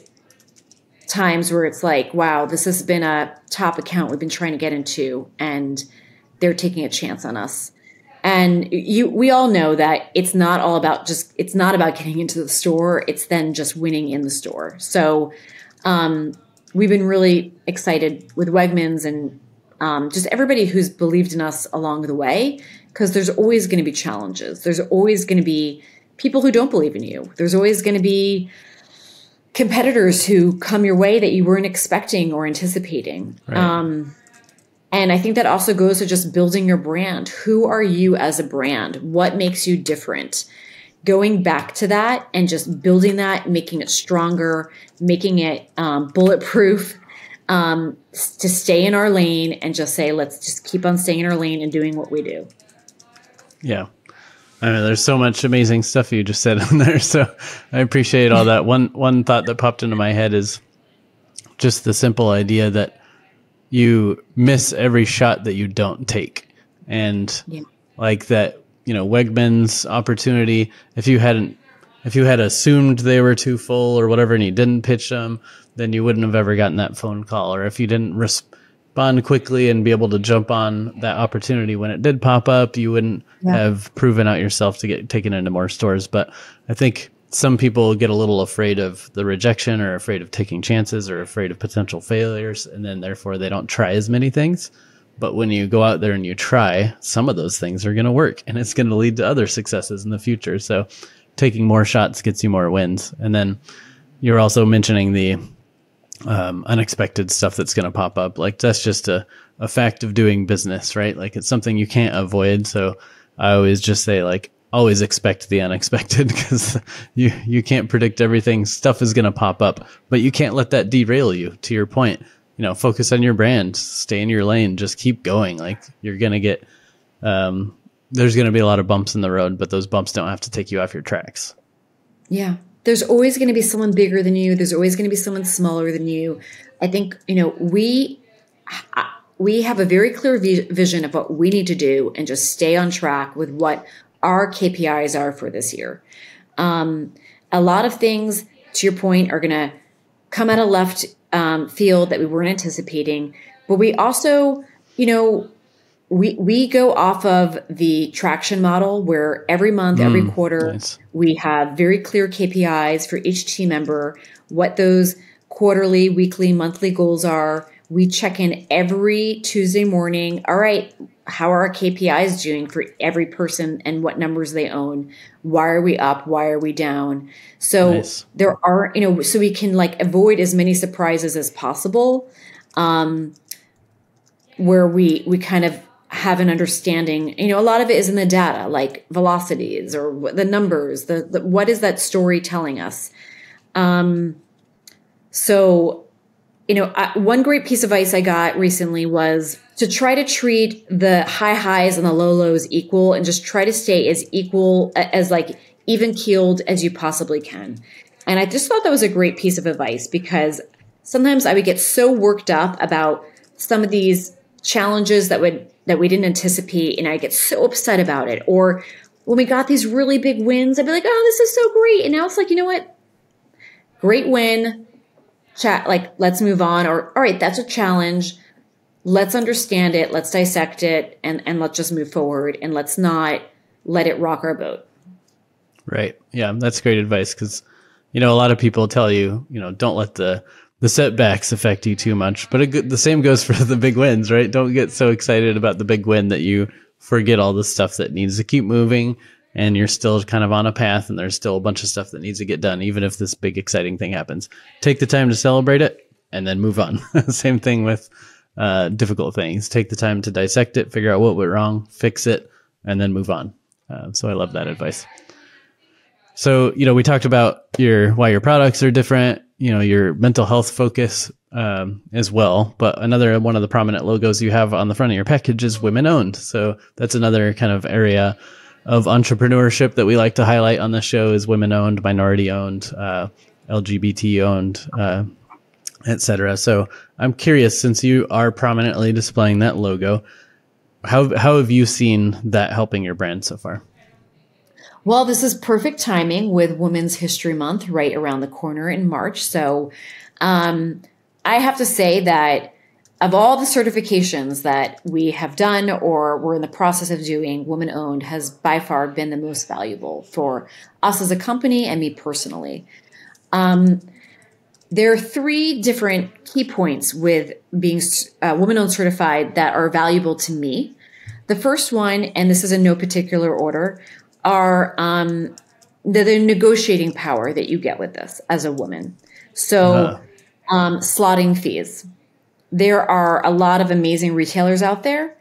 times where it's like, wow, this has been a top account we've been trying to get into, and they're taking a chance on us. And we all know that it's not about getting into the store. It's then just winning in the store. So we've been really excited with Wegmans and just everybody who's believed in us along the way, because there's always going to be challenges. There's always going to be people who don't believe in you. There's always going to be competitors who come your way that you weren't expecting or anticipating. Right. And I think that also goes to just building your brand. Who are you as a brand? What makes you different? Going back to that and just building that, making it stronger, making it bulletproof, to stay in our lane and just say, let's just keep on staying in our lane and doing what we do. Yeah. I mean, there's so much amazing stuff you just said in there. So I appreciate all that. One thought that popped into my head is just the simple idea that you miss every shot that you don't take. And like that, Wegmans opportunity, if you had assumed they were too full or whatever, and you didn't pitch them, then you wouldn't have ever gotten that phone call. Or if you didn't respond quickly and be able to jump on that opportunity when it did pop up, you wouldn't have proven out yourself to get taken into more stores. But I think some people get a little afraid of the rejection or afraid of taking chances or afraid of potential failures, and then therefore they don't try as many things. But when you go out there and you try, some of those things are going to work, and it's going to lead to other successes in the future. So taking more shots gets you more wins. And then you're also mentioning the unexpected stuff that's going to pop up. Like that's just a fact of doing business, right? Like it's something you can't avoid. So I always just say, like, always expect the unexpected, because you can't predict everything. Stuff is going to pop up, but you can't let that derail you. To your point, focus on your brand, stay in your lane, just keep going. Like you're going to get, there's going to be a lot of bumps in the road, but those bumps don't have to take you off your tracks. Yeah. There's always going to be someone bigger than you. There's always going to be someone smaller than you. I think, we have a very clear vision of what we need to do and just stay on track with what our KPIs are for this year. A lot of things, to your point, are going to come out of left field that we weren't anticipating. But we also, we go off of the traction model where every month, every quarter, we have very clear KPIs for each team member, what those quarterly, weekly, monthly goals are. We check in every Tuesday morning. All right, how are our KPIs doing for every person and what numbers they own? Why are we up? Why are we down? So there are, so we can avoid as many surprises as possible, where we kind of have an understanding. A lot of it is in the data, like velocities or the numbers, the what is that story telling us? One great piece of advice I got recently was to try to treat the high highs and the low lows equal, and just try to stay as equal, as even keeled as you possibly can. And I just thought that was a great piece of advice, because sometimes I would get so worked up about some of these challenges that we didn't anticipate, and I get so upset about it. Or when we got these really big wins, I'd be like, oh, this is so great. And now it's like, you know what? Great win. Chat, let's move on. Or, all right, that's a challenge. let's understand it, let's dissect it, and let's just move forward, and let's not let it rock our boat. Right. Yeah, that's great advice, because, a lot of people tell you, don't let the setbacks affect you too much. But the same goes for the big wins, right? Don't get so excited about the big win that you forget all the stuff that needs to keep moving, and you're still kind of on a path, and there's still a bunch of stuff that needs to get done, even if this big exciting thing happens. Take the time to celebrate it and then move on. Same thing with difficult things. Take the time to dissect it, figure out what went wrong, fix it, and then move on. So I love that advice. So, we talked about why your products are different, your mental health focus as well. But another one of the prominent logos you have on the front of your package is women owned. So that's another kind of area of entrepreneurship that we like to highlight on the show, is women owned, minority owned, LGBT owned, et cetera. So I'm curious, since you are prominently displaying that logo, how have you seen that helping your brand so far? Well, this is perfect timing with Women's History Month right around the corner in March. So I have to say that of all the certifications that we have done or we're in the process of doing, Women Owned has by far been the most valuable for us as a company and me personally. There are 3 different key points with being Women Owned certified that are valuable to me. The first one, and this is in no particular order, are the negotiating power that you get with this as a woman. So slotting fees. There are a lot of amazing retailers out there,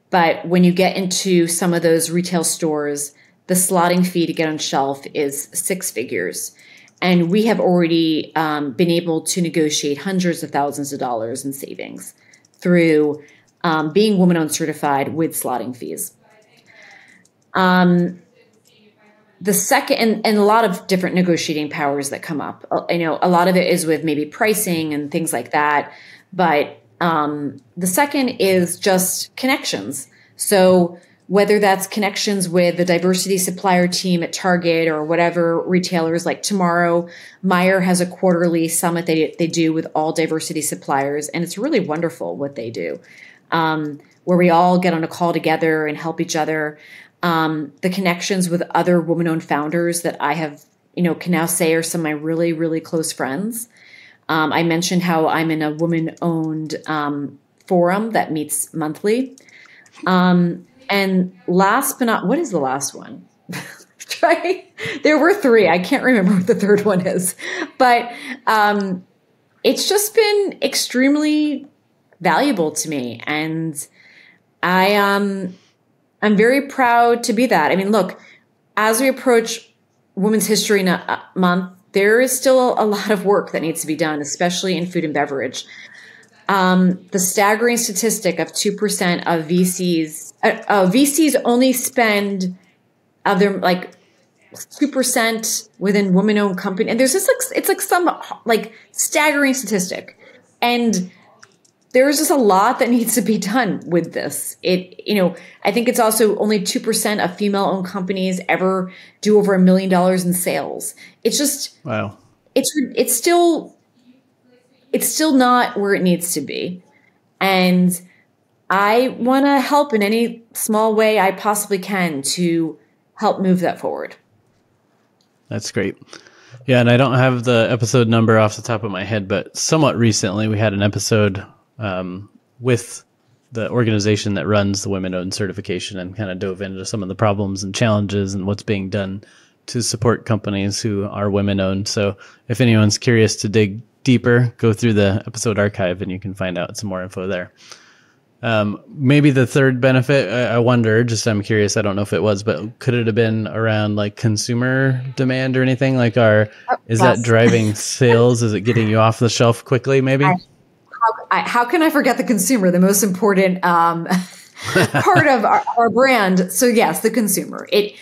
but when you get into some of those retail stores, the slotting fee to get on shelf is 6 figures. And we have already been able to negotiate hundreds of thousands of dollars in savings through being woman-owned certified with slotting fees. The second, and a lot of different negotiating powers that come up. I know a lot of it is with maybe pricing and things like that. But the second is just connections. So whether that's connections with the diversity supplier team at Target or whatever retailers, like tomorrow, Meijer has a quarterly summit they do with all diversity suppliers. And it's really wonderful what they do, where we all get on a call together and help each other. The connections with other woman-owned founders that I have, can now say are some of my really, really close friends. I mentioned how I'm in a woman-owned forum that meets monthly. And last but not, what is the last one? There were 3. I can't remember what the third one is. But it's just been extremely valuable to me. And I'm very proud to be that. I mean, look, as we approach Women's History Month, there is still a lot of work that needs to be done, especially in food and beverage. The staggering statistic of 2% of VCs only spend of their 2% within women-owned company, and there's just it's some staggering statistic, and there's just a lot that needs to be done with this. I think it's also only 2% of female-owned companies ever do over $1 million in sales. It's just wow. It's still not where it needs to be, and I want to help in any small way I possibly can to help move that forward. That's great. Yeah, and I don't have the episode number off the top of my head, but somewhat recently we had an episode with the organization that runs the women-owned certification and kind of dove into some of the problems and challenges and what's being done to support companies who are women-owned. So if anyone's curious to dig deeper, go through the episode archive and you can find out some more info there. Maybe the third benefit, I wonder, just I'm curious, I don't know if it was, but could it have been around consumer demand or anything? Is that driving sales? Is it getting you off the shelf quickly maybe? How can I forget the consumer, the most important part of our brand? So yes, the consumer. I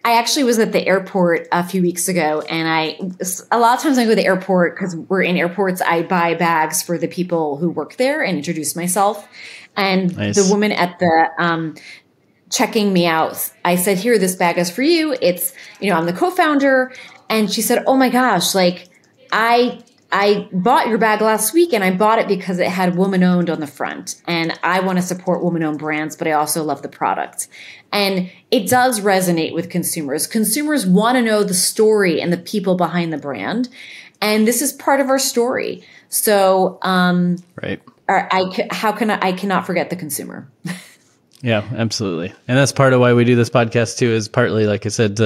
actually was at the airport a few weeks ago, and a lot of times I go to the airport because we're in airports. I buy bags for the people who work there and introduce myself. And nice. The woman at the checking me out, I said, "Here, this bag is for you. It's I'm the co-founder." And she said, "Oh my gosh, I I bought your bag last week, and I bought it because it had woman owned on the front. And I want to support woman owned brands, but I also love the product. And it does resonate with consumers. Consumers want to know the story and the people behind the brand. And this is part of our story. So, right. I cannot forget the consumer. Yeah, absolutely. And that's part of why we do this podcast too, is partly, like I said,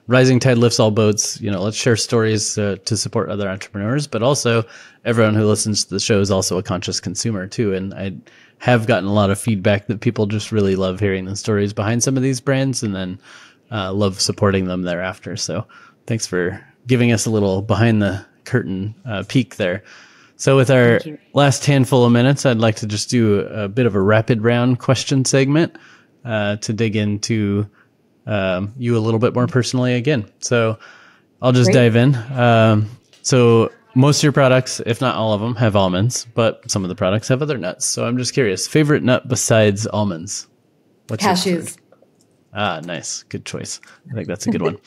rising tide lifts all boats. Let's share stories to support other entrepreneurs, but also everyone who listens to the show is also a conscious consumer too. And I have gotten a lot of feedback that people just really love hearing the stories behind some of these brands, and then love supporting them thereafter. So thanks for giving us a little behind the curtain peek there. So with our last handful of minutes, I'd like to just do a bit of a rapid round question segment to dig into you a little bit more personally again. So I'll just dive in. So most of your products, if not all of them, have almonds, but some of the products have other nuts. So I'm just curious, favorite nut besides almonds? What's cashews? Nice. Good choice. I think that's a good one.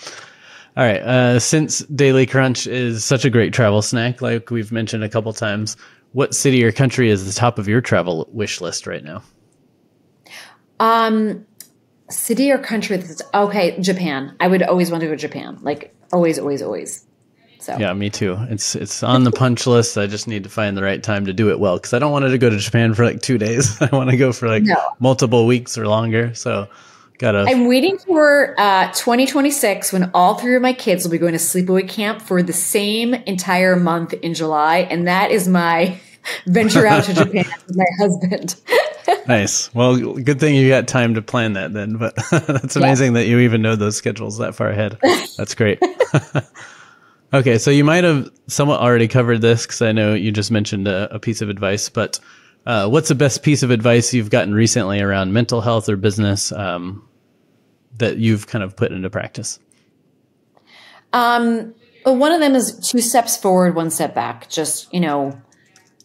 All right. Since Daily Crunch is such a great travel snack, like we've mentioned a couple times, what city or country is the top of your travel wish list right now? City or country? Okay, Japan. I would always want to go to Japan. Like always, always, always. So yeah, me too. It's on the punch list. I just need to find the right time to do it well, because I don't want to go to Japan for like 2 days. I want to go for multiple weeks or longer. So. I'm waiting for 2026 when all three of my kids will be going to sleepaway camp for the same entire month in July. And that is my venture out to Japan with my husband. Nice. Well, good thing you got time to plan that then. But that's amazing that you even know those schedules that far ahead. That's great. Okay, so you might have somewhat already covered this, because I know you just mentioned a piece of advice. But what's the best piece of advice you've gotten recently around mental health or business that you've kind of put into practice? Well, one of them is 2 steps forward, 1 step back. Just,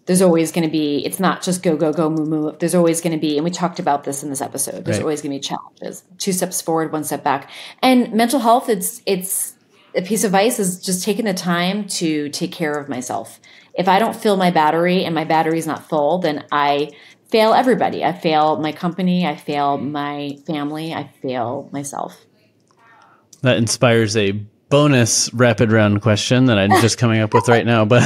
there's always going to be, it's not just go, go, go, move, move. There's always going to be, and we talked about this in this episode, there's always going to be challenges. 2 steps forward, 1 step back. And mental health, it's a piece of advice is just taking the time to take care of myself. If I don't fill my battery and my battery is not full, then I fail everybody. I fail my company. I fail my family. I fail myself. That inspires a bonus rapid round question that I'm just coming up with right now. But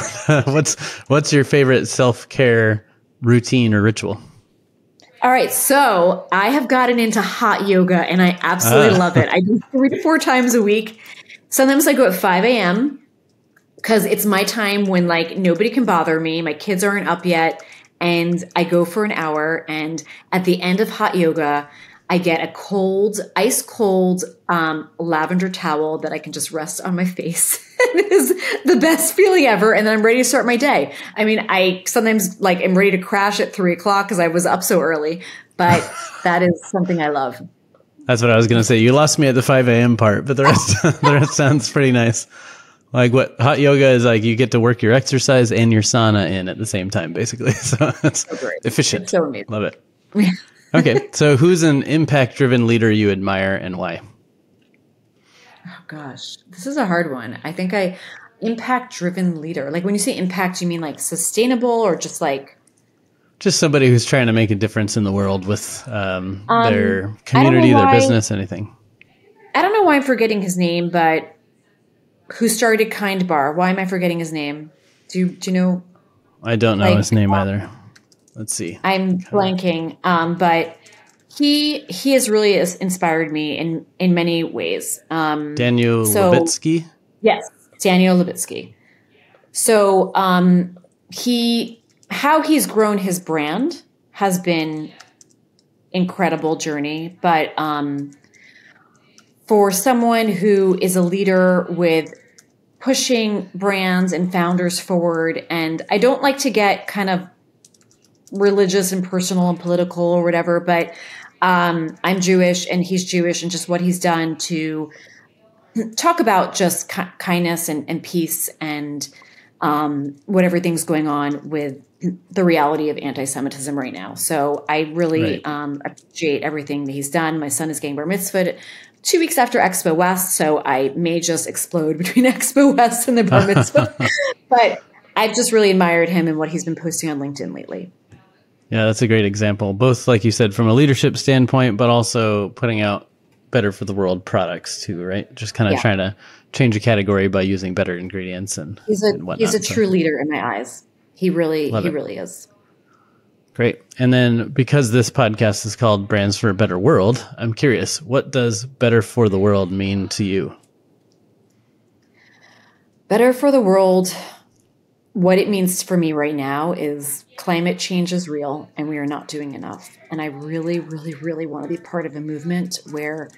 what's your favorite self-care routine or ritual? All right. So I have gotten into hot yoga, and I absolutely love it. I do 3 to 4 times a week. Sometimes I go at 5 a.m. because it's my time when nobody can bother me. My kids aren't up yet. And I go for an hour, and at the end of hot yoga, I get a ice cold lavender towel that I can just rest on my face. It is the best feeling ever. And then I'm ready to start my day. I mean, I sometimes am ready to crash at 3 o'clock because I was up so early, but that is something I love. That's what I was going to say. You lost me at the 5 a.m. part, but the rest sounds pretty nice. Like what hot yoga is you get to work your exercise and your sauna in at the same time, basically. So it's efficient. It's so amazing. Love it. Okay. So who's an impact-driven leader you admire, and why? Oh gosh, this is a hard one. I think impact-driven leader. When you say impact, you mean sustainable or just just somebody who's trying to make a difference in the world with their community, their business, anything. I don't know why I'm forgetting his name, but who started Kind Bar? Why am I forgetting his name? Do you know? I don't know his name either. Let's see. I'm blanking. But he has really inspired me in many ways. Daniel Levitsky? Yes, Daniel Levitsky. So how he's grown his brand has been incredible journey. But for someone who is a leader with pushing brands and founders forward, and I don't like to get kind of religious and personal and political or whatever, but I'm Jewish and he's Jewish, and just what he's done to talk about just kindness and peace and what everything's going on with the reality of anti-Semitism right now. So I really appreciate everything that he's done. My son is getting bar mitzvah 2 weeks after Expo West, so I may just explode between Expo West and the bar mitzvah. But I've just really admired him and what he's been posting on LinkedIn lately. Yeah, that's a great example. Both, like you said, from a leadership standpoint, but also putting out better for the world products too, right? Just kind of trying to change a category by using better ingredients and whatnot. He's a true leader in my eyes. He really is. Great. And then because this podcast is called Brands for a Better World, I'm curious, what does better for the world mean to you? Better for the world, what it means for me right now is climate change is real and we are not doing enough. And I really, really, really want to be part of a movement where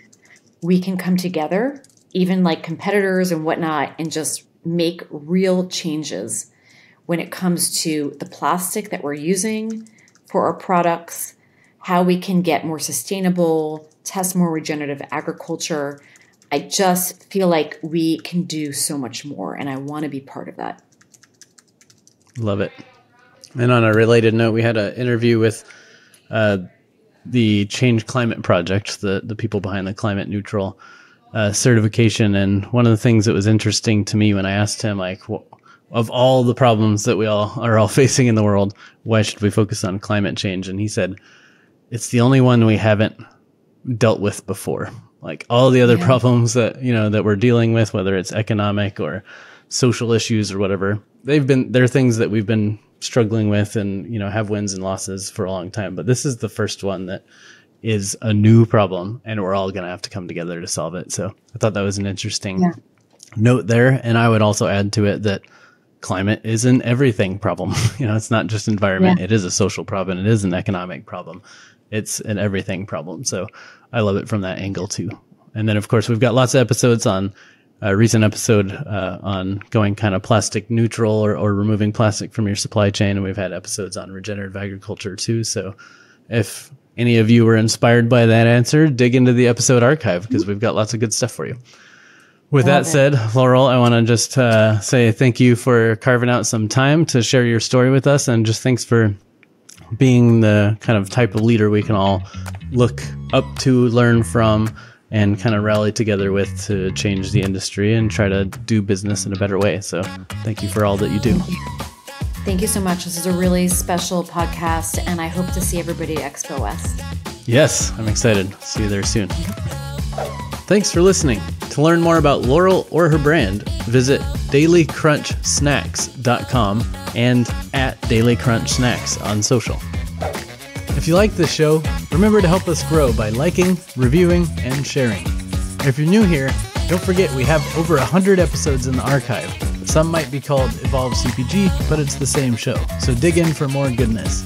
we can come together, even like competitors and whatnot, and just make real changes when it comes to the plastic that we're using for our products, how we can get more sustainable, test more regenerative agriculture. I just feel like we can do so much more, and I want to be part of that. Love it. And on a related note, we had an interview with the Change Climate Project, the people behind the climate neutral certification. And one of the things that was interesting to me when I asked him, like, of all the problems that we are all facing in the world, why should we focus on climate change? And he said, it's the only one we haven't dealt with before. Like all the other problems that, that we're dealing with, whether it's economic or social issues or whatever, they're things that we've been struggling with and, have wins and losses for a long time. But this is the first one that is a new problem and we're all going to have to come together to solve it. So I thought that was an interesting note there. And I would also add to it that climate is an everything problem. It's not just environment. It is a social problem. It is an economic problem. It's an everything problem. So I love it from that angle too. And then of course we've got lots of episodes on a recent episode on going kind of plastic neutral or removing plastic from your supply chain. And we've had episodes on regenerative agriculture too. So if any of you were inspired by that answer, dig into the episode archive because we've got lots of good stuff for you. With that said, Laurel, I want to just say thank you for carving out some time to share your story with us. And just thanks for being the kind of type of leader we can all look up to, learn from, and kind of rally together with to change the industry and try to do business in a better way. So thank you for all that you do. Thank you so much. This is a really special podcast, and I hope to see everybody at Expo West. Yes, I'm excited. See you there soon. Thanks for listening. To learn more about Laurel or her brand, visit dailycrunchsnacks.com and at dailycrunchsnacks on social. If you like this show, remember to help us grow by liking, reviewing, and sharing. If you're new here, don't forget we have over 100 episodes in the archive. Some might be called Evolve CPG, but it's the same show, so dig in for more goodness.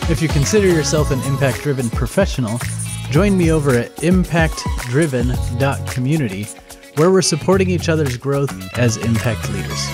If you consider yourself an impact-driven professional, join me over at impactdriven.community, where we're supporting each other's growth as impact leaders.